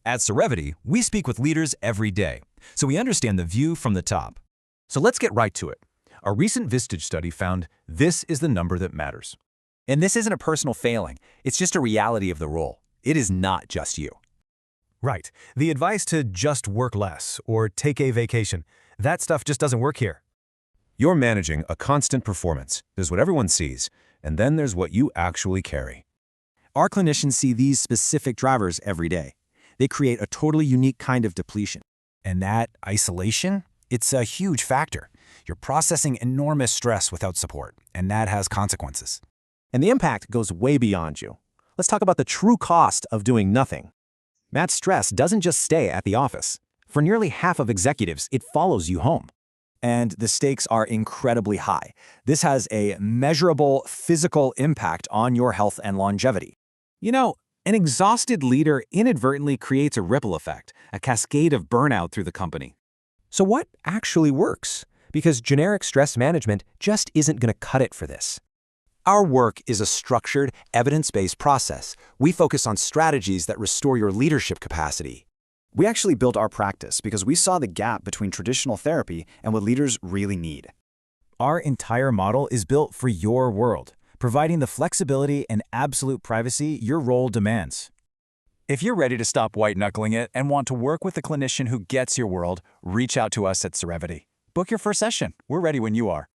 At CEREVITY, we speak with leaders every day, so we understand the view from the top. So let's get right to it. A recent Vistage study found this is the number that matters. And this isn't a personal failing, it's just a reality of the role. It is not just you. Right. The advice to just work less or take a vacation, that stuff just doesn't work here. You're managing a constant performance. There's what everyone sees, and then there's what you actually carry. Our clinicians see these specific drivers every day. They create a totally unique kind of depletion. And that isolation, it's a huge factor. You're processing enormous stress without support, and that has consequences. And the impact goes way beyond you. Let's talk about the true cost of doing nothing. That stress doesn't just stay at the office. For nearly half of executives, it follows you home. And the stakes are incredibly high. This has a measurable physical impact on your health and longevity. You know, an exhausted leader inadvertently creates a ripple effect, a cascade of burnout through the company. So what actually works? Because generic stress management just isn't going to cut it for this. Our work is a structured, evidence-based process. We focus on strategies that restore your leadership capacity. We actually built our practice because we saw the gap between traditional therapy and what leaders really need. Our entire model is built for your world, providing the flexibility and absolute privacy your role demands. If you're ready to stop white-knuckling it and want to work with a clinician who gets your world, reach out to us at CEREVITY. Book your first session. We're ready when you are.